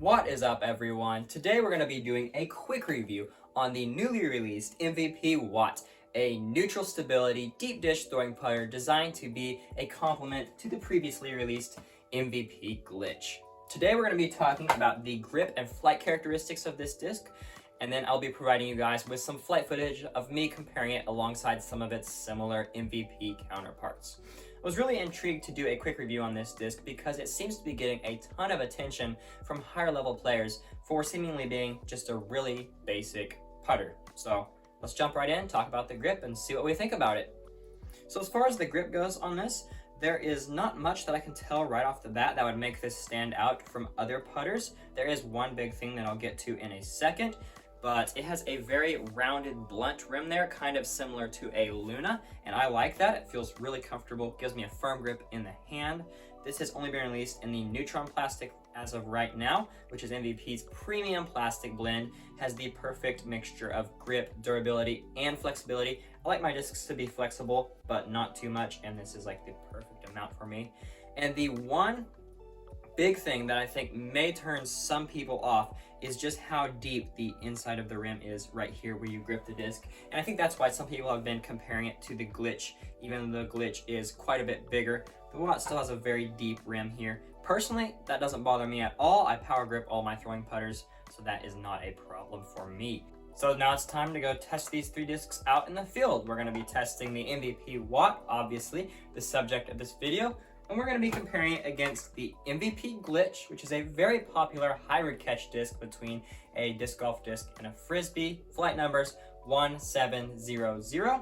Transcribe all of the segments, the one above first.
What is up, everyone? Today we're going to be doing a quick review on the newly released MVP Watt, a neutral stability deep dish throwing putter designed to be a complement to the previously released MVP Glitch. Today we're going to be talking about the grip and flight characteristics of this disc, and then I'll be providing you guys with some flight footage of me comparing it alongside some of its similar MVP counterparts. I was really intrigued to do a quick review on this disc because it seems to be getting a ton of attention from higher level players for seemingly being just a really basic putter. So let's jump right in, talk about the grip, and see what we think about it. So as far as the grip goes on this, there is not much that I can tell right off the bat that would make this stand out from other putters. There is one big thing that I'll get to in a second, but it has a very rounded, blunt rim there, kind of similar to a Luna, and I like that. It feels really comfortable, gives me a firm grip in the hand. This has only been released in the Neutron plastic as of right now, which is MVP's premium plastic blend. Has the perfect mixture of grip, durability, and flexibility. I like my discs to be flexible, but not too much, and this is like the perfect amount for me. And the one big thing that I think may turn some people off is just how deep the inside of the rim is right here where you grip the disc. And I think that's why some people have been comparing it to the Glitch, even though the Glitch is quite a bit bigger. The Watt still has a very deep rim here. Personally, that doesn't bother me at all. I power grip all my throwing putters, so that is not a problem for me. So now it's time to go test these three discs out in the field. We're gonna be testing the MVP Watt, obviously, the subject of this video. And we're going to be comparing it against the MVP Glitch, which is a very popular hybrid catch disc between a disc golf disc and a frisbee. Flight numbers 1700.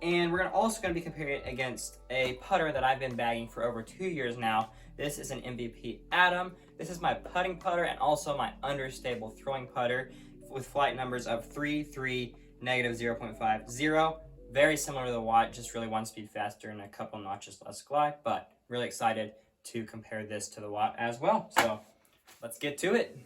And we're also going to be comparing it against a putter that I've been bagging for over 2 years now. This is an MVP Atom. This is my putting putter and also my understable throwing putter with flight numbers of 3, 3, negative 0.50. Very similar to the Watt, just really one speed faster and a couple notches less glide, but really excited to compare this to the Watt as well. So let's get to it.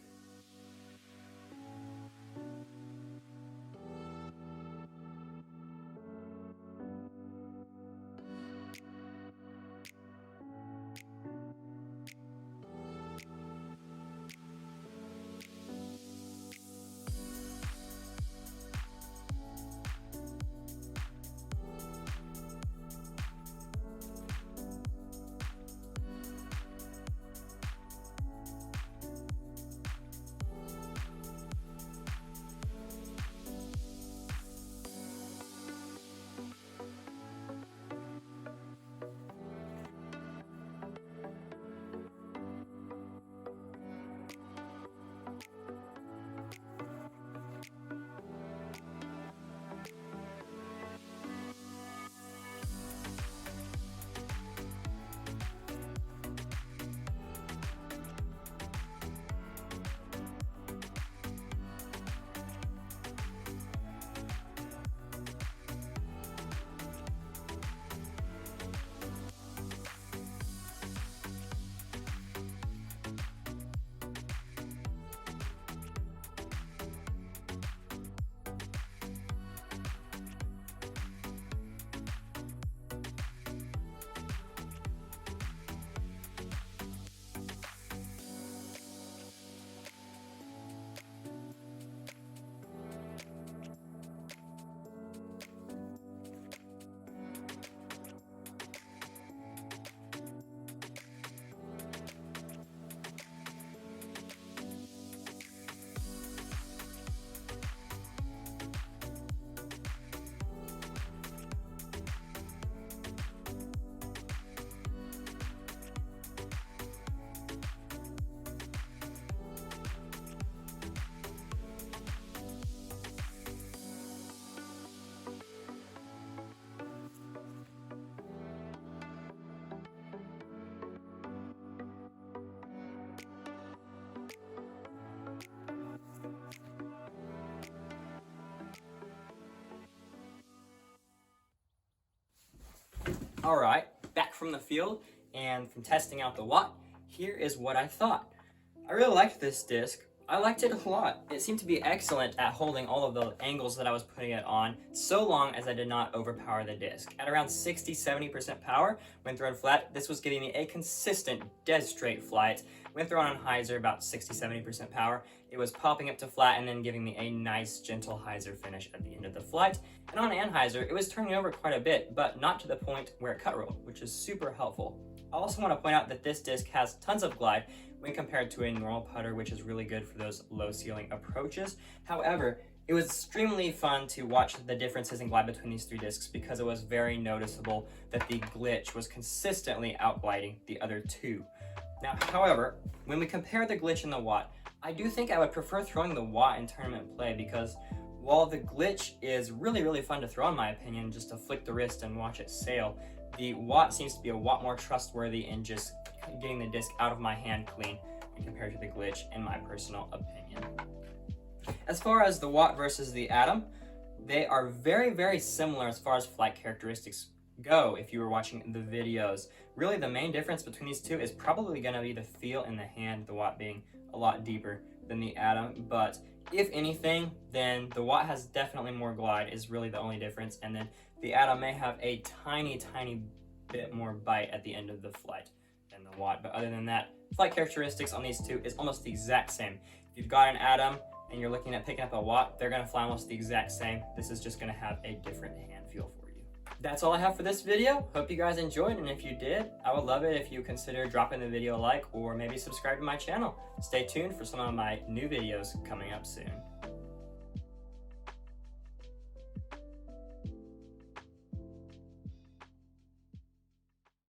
All right, back from the field and from testing out the Watt, here is what I thought. I really liked this disc. I liked it a lot. It seemed to be excellent at holding all of the angles that I was putting it on, so long as I did not overpower the disc. At around 60-70% power, when thrown flat, this was giving me a consistent, dead straight flight when thrown on hyzer about 60-70% power, it was popping up to flat and then giving me a nice gentle hyzer finish at the end of the flight. And on anhyzer, it was turning over quite a bit, but not to the point where it cut rolled, which is super helpful. I also want to point out that this disc has tons of glide when compared to a normal putter, which is really good for those low ceiling approaches. However, it was extremely fun to watch the differences in glide between these three discs because it was very noticeable that the glitch was consistently outgliding the other two. Now, however, when we compare the glitch and the watt, I do think I would prefer throwing the watt in tournament play because while the glitch is really fun to throw in my opinion, just to flick the wrist and watch it sail, the watt seems to be a lot more trustworthy in just getting the disc out of my hand clean when compared to the glitch in my personal opinion. As far as the watt versus the atom, they are very similar as far as flight characteristics go if you were watching the videos. Really the main difference between these two is probably going to be the feel in the hand, the watt being a lot deeper than the atom, but if anything, then the watt has definitely more glide is really the only difference, and then the atom may have a tiny bit more bite at the end of the flight than the watt, but other than that, flight characteristics on these two is almost the exact same. If you've got an atom and you're looking at picking up a watt, they're going to fly almost the exact same. This is just going to have a different hand feel for you. That's all I have for this video. Hope you guys enjoyed, and if you did, I would love it if you consider dropping the video a like or maybe subscribe to my channel. Stay tuned for some of my new videos coming up soon.